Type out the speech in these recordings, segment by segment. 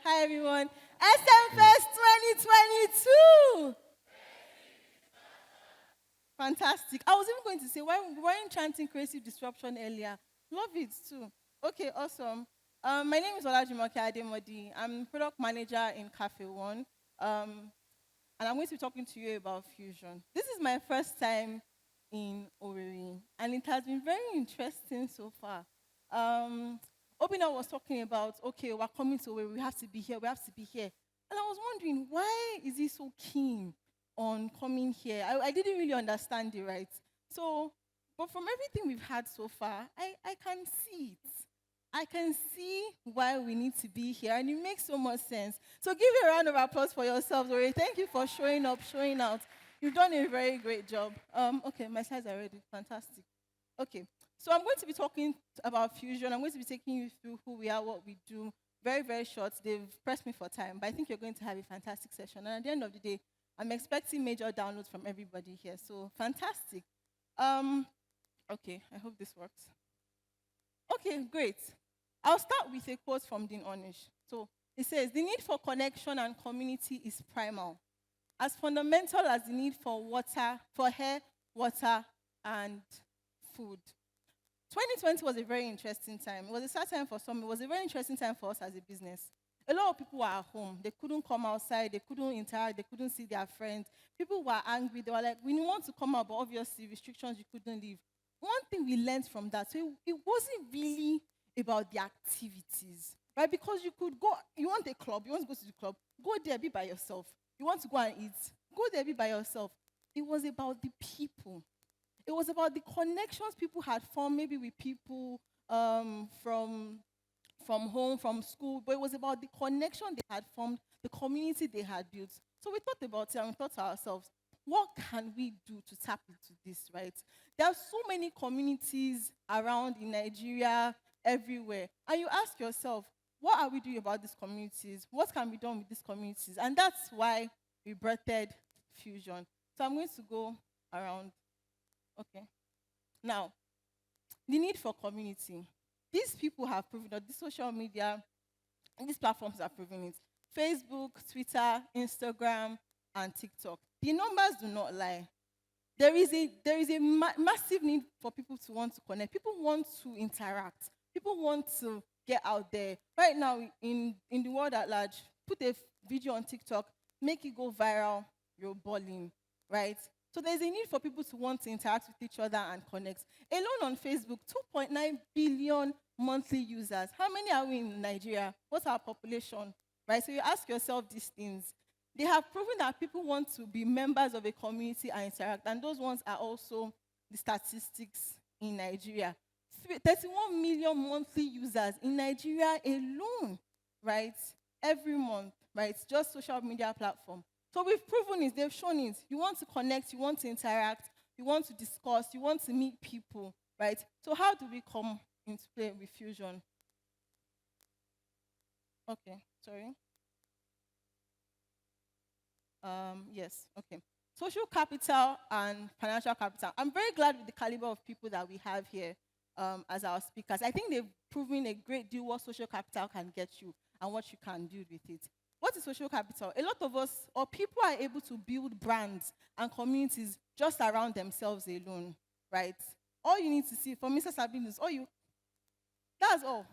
Hi, everyone. Smfest 2022. Fantastic. I was even going to say, why we weren't chanting creative disruption earlier. Love it too. Okay, awesome. My name is Olajimoke Ademodi. I'm product manager in Caféone. And I'm going to be talking to you about fusion. This is my first time in Owerri, and it has been very interesting so far. Um, Obina was talking about, okay, we're coming to Owerri, we have to be here, we have to be here. And I was wondering, why is he so keen on coming here? I didn't really understand it, right? So, but from everything we've had so far, I can see it. I can see why we need to be here, and it makes so much sense. So give a round of applause for yourselves, Ori. Thank you for showing up, showing out. You've done a very great job. Okay, my slides are ready. Fantastic. Okay, so I'm going to be talking about fusion. I'm going to be taking you through who we are, what we do. Very, very short. They've pressed me for time, but I think you're going to have a fantastic session. And at the end of the day, I'm expecting major downloads from everybody here. So fantastic. Okay, I hope this works. Okay, great. I'll start with a quote from Dean Ornish. So it says, the need for connection and community is primal, as fundamental as the need for water, for air, water, and food. 2020 was a very interesting time. It was a sad time for some. It was a very interesting time for us as a business. A lot of people were at home. They couldn't come outside. They couldn't interact. They couldn't see their friends. People were angry. They were like, we want to come out, but obviously restrictions, you couldn't leave. One thing we learned from that, so it wasn't really about the activities, right? Because you could go, you want a club, you want to go to the club, go there, be by yourself. You want to go and eat, go there, be by yourself. It was about the people. It was about the connections people had formed, maybe with people from home, from school, but it was about the connection they had formed, the community they had built. So we thought about it and we thought to ourselves, what can we do to tap into this, right? There are so many communities around in Nigeria, everywhere. And you ask yourself, what are we doing about these communities? What can be done with these communities? And that's why we birthed Fusion. So I'm going to go around. Okay. Now, the need for community. These people have proven that the social media, these platforms are proving it. Facebook, Twitter, Instagram, and TikTok. The numbers do not lie. There is a massive need for people to want to connect. People want to interact. People want to get out there. Right now, in the world at large, put a video on TikTok, make it go viral, you're balling, right? So there's a need for people to want to interact with each other and connect. Alone on Facebook, 2.9 billion monthly users. How many are we in Nigeria? What's our population? Right? So you ask yourself these things. They have proven that people want to be members of a community and interact, and those ones are also the statistics in Nigeria. 31 million monthly users in Nigeria alone, right? Every month, right? Just social media platform. So we've proven it, they've shown it. You want to connect, you want to interact, you want to discuss, you want to meet people, right? So how do we come into play with Fusion? Okay, sorry. Yes, okay. Social capital and financial capital. I'm very glad with the caliber of people that we have here as our speakers. I think they've proven a great deal what social capital can get you and what you can build with it. What is social capital? A lot of us, or people, are able to build brands and communities just around themselves alone, right? All you need to see, for Mr. Sabine, is that's all.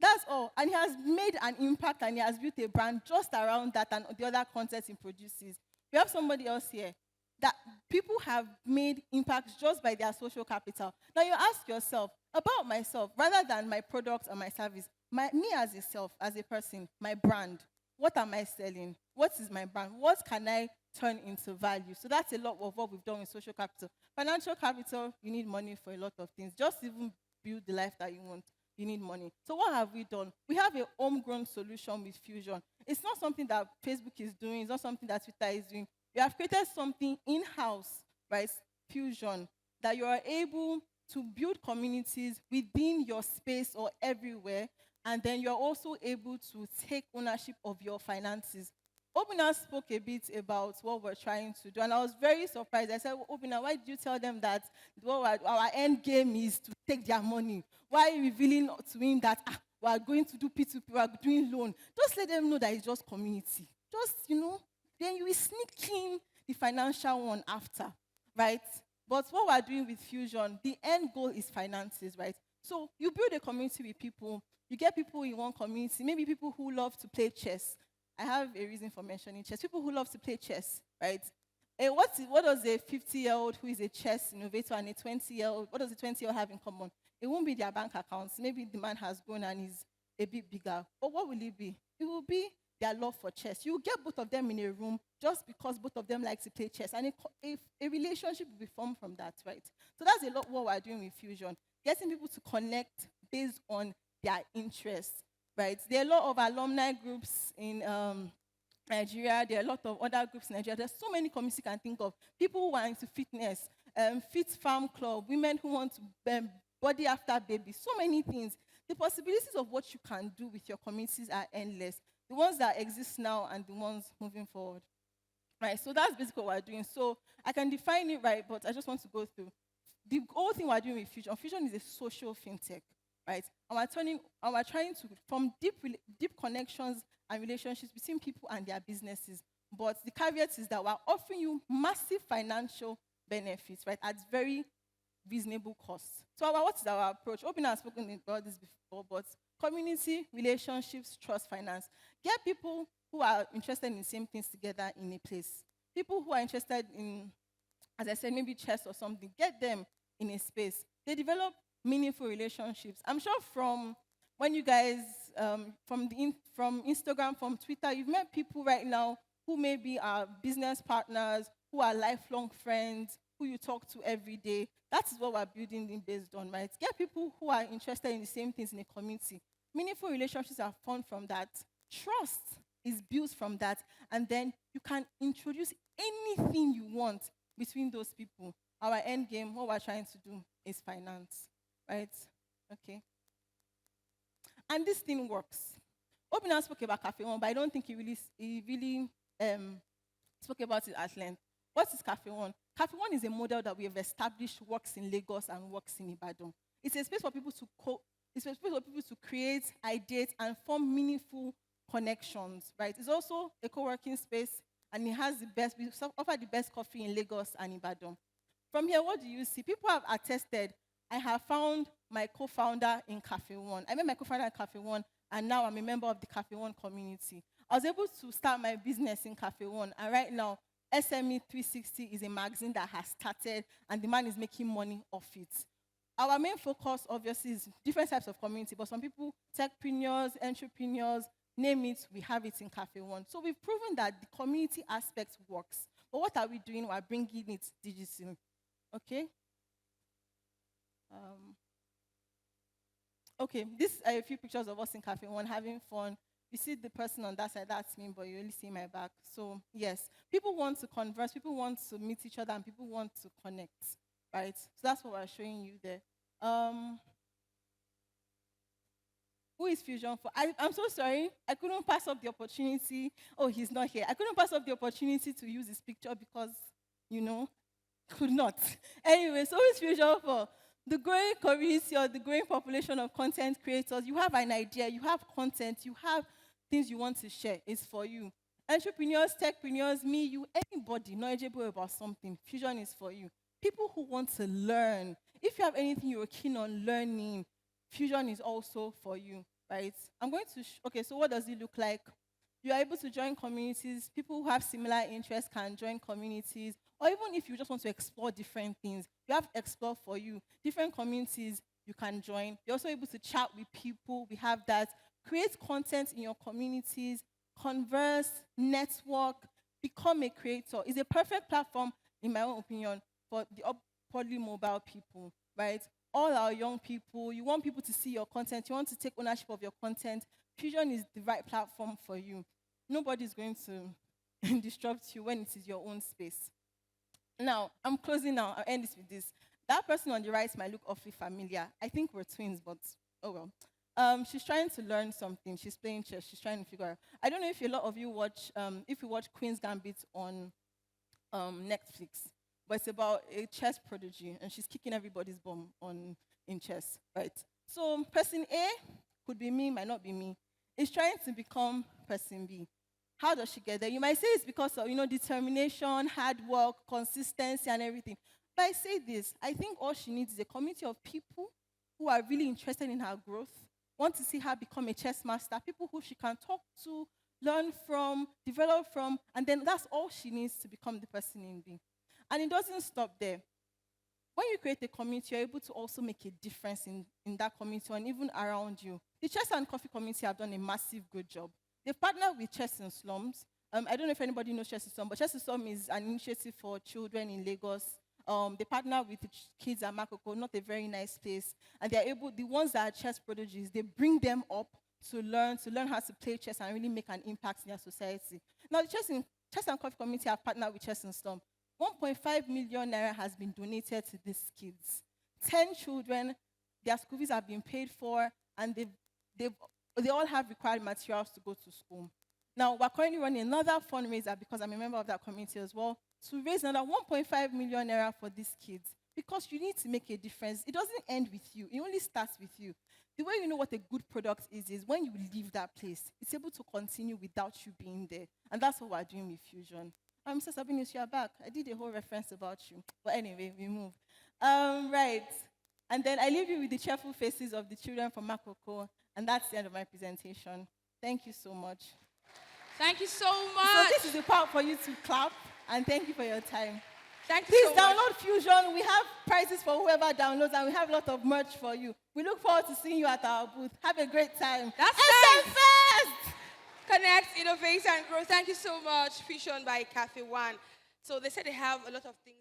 That's all. And he has made an impact and he has built a brand just around that and the other content he produces. We have somebody else here that people have made impacts just by their social capital. Now you ask yourself, about myself, rather than my product or my service, me as a self, as a person, my brand, what am I selling? What is my brand? What can I turn into value? So that's a lot of what we've done with social capital. Financial capital, you need money for a lot of things. Just even build the life that you want, you need money. So what have we done? We have a homegrown solution with Fusion. It's not something that Facebook is doing. It's not something that Twitter is doing. We have created something in-house, right? Fusion, that you are able to build communities within your space or everywhere, and then you're also able to take ownership of your finances. Obina spoke a bit about what we're trying to do, and I was very surprised. I said, well, Obina, why did you tell them that our end game is to take their money? Why are you revealing to him that we are going to do P2P, we are doing loan. Just let them know that it's just community. Just, then you will sneak in the financial one after, right? But what we're doing with Fusion, the end goal is finances, right? So you build a community with people. You get people in one community, maybe people who love to play chess. I have a reason for mentioning chess. People who love to play chess, right? What does a 50-year-old who is a chess innovator and a 20-year-old, what does a 20-year-old have in common? It won't be their bank accounts. Maybe the man has grown and is a bit bigger. But what will it be? It will be their love for chess. You will get both of them in a room just because both of them like to play chess. And a relationship will be formed from that, right? So that's a lot what we're doing with Fusion. Getting people to connect based on their interests, right? There are a lot of alumni groups in Nigeria. There are a lot of other groups in Nigeria. There's so many communities you can think of. People who are into fitness, Fit Farm Club, women who want to body after baby, so many things. The possibilities of what you can do with your communities are endless. The ones that exist now and the ones moving forward. Right, so that's basically what we're doing. So I can define it right, but I just want to go through. The whole thing we're doing with Fusion, Fusion is a social fintech, right? And we're trying to form deep connections and relationships between people and their businesses. But the caveat is that we're offering you massive financial benefits, right, at very reasonable costs. So what is our approach? Open has spoken about this before, but community, relationships, trust, finance. Get people who are interested in the same things together in a place. People who are interested in, as I said, maybe chess or something, get them in a space. They develop meaningful relationships. I'm sure from when you guys, from Instagram, from Twitter, you've met people right now who maybe are business partners, who are lifelong friends, who you talk to every day. That is what we're building based on, right? Get people who are interested in the same things in a community. Meaningful relationships are formed from that. Trust is built from that. And then you can introduce anything you want between those people. Our end game, what we're trying to do is finance, right? Okay. And this thing works. Obina spoke about Caféone, but I don't think he really spoke about it at length. What is Caféone? Caféone is a model that we have established works in Lagos and works in Ibadan. It's a space for people to it's a space for people to create, ideate, and form meaningful connections, right? It's also a co-working space, and we offer the best coffee in Lagos and Ibadan. From here, what do you see? People have attested. I have found my co-founder in Caféone. I met my co-founder in Caféone, and now I'm a member of the Caféone community. I was able to start my business in Caféone, and right now, SME 360 is a magazine that has started, and the man is making money off it. Our main focus, obviously, is different types of community, but some people, techpreneurs, entrepreneurs, name it, we have it in Caféone. So we've proven that the community aspect works. But what are we doing? We're bringing it digital. Okay? Okay, these are a few pictures of us in Caféone having fun. You see the person on that side, that's me, but you only see my back. So, yes, people want to converse, people want to meet each other, and people want to connect, right? So that's what we're showing you there. Who is Fusion for? I'm so sorry. I couldn't pass up the opportunity. Oh, he's not here. I couldn't pass up the opportunity to use his picture because, could not. Anyway, so who is Fusion for? The growing community or the growing population of content creators. You have an idea, you have content, you have things you want to share. It's for you. Entrepreneurs, techpreneurs, me, you, anybody knowledgeable about something, Fusion is for you. People who want to learn. If you have anything you're keen on learning, Fusion is also for you, right? I'm going to, okay, so what does it look like? You are able to join communities. People who have similar interests can join communities. Or even if you just want to explore different things, you have Explore for you. Different communities you can join. You're also able to chat with people. We have that. Create content in your communities. Converse, network, become a creator. It's a perfect platform, in my own opinion, for the upwardly mobile people, right? All our young people, you want people to see your content. You want to take ownership of your content. Fusion is the right platform for you. Nobody's going to disrupt you when it is your own space. Now, I'm closing now. I'll end this with this. That person on the right might look awfully familiar. I think we're twins, but oh well. She's trying to learn something. She's playing chess. She's trying to figure out. I don't know if a lot of you watch, if you watch Queen's Gambit on Netflix, but it's about a chess prodigy, and she's kicking everybody's bum in chess, right? So person A Could be me, might not be me. Is trying to become person B. How does she get there? You might say it's because of, determination, hard work, consistency, and everything. But I say this, I think all she needs is a community of people who are really interested in her growth, want to see her become a chess master, people who she can talk to, learn from, develop from, and then that's all she needs to become the person in B. And it doesn't stop there. When you create a community, you're able to also make a difference in that community and even around you. The Chess and Coffee community have done a massive good job. They've partnered with Chess in Slums. I don't know if anybody knows Chess in Slums, but Chess in Slums is an initiative for children in Lagos. They partner with kids at Makoko, not a very nice place. And they're able, the ones that are chess prodigies, they bring them up to learn how to play chess and really make an impact in their society. Now, the Chess and Coffee community have partnered with Chess in Slums. 1.5 million naira has been donated to these kids. 10 children, their school fees have been paid for, and they all have required materials to go to school. Now, we're currently running another fundraiser, because I'm a member of that committee as well, to raise another 1.5 million naira for these kids. Because you need to make a difference. It doesn't end with you. It only starts with you. The way you know what a good product is when you leave that place. It's able to continue without you being there. And that's what we're doing with Fusion. Mr. Sabinus, you're back. I did a whole reference about you. But anyway, we move. Right. And then I leave you with the cheerful faces of the children from Makoko. And that's the end of my presentation. Thank you so much. Thank you so much. So this is the part for you to clap. And thank you for your time. Thank you Please so much. download Fusion. We have prizes for whoever downloads, and we have a lot of merch for you. We look forward to seeing you at our booth. Have a great time. That's Smfest! Connect, innovate, and grow. Thank you so much. Fusion by Caféone. So they said they have a lot of things.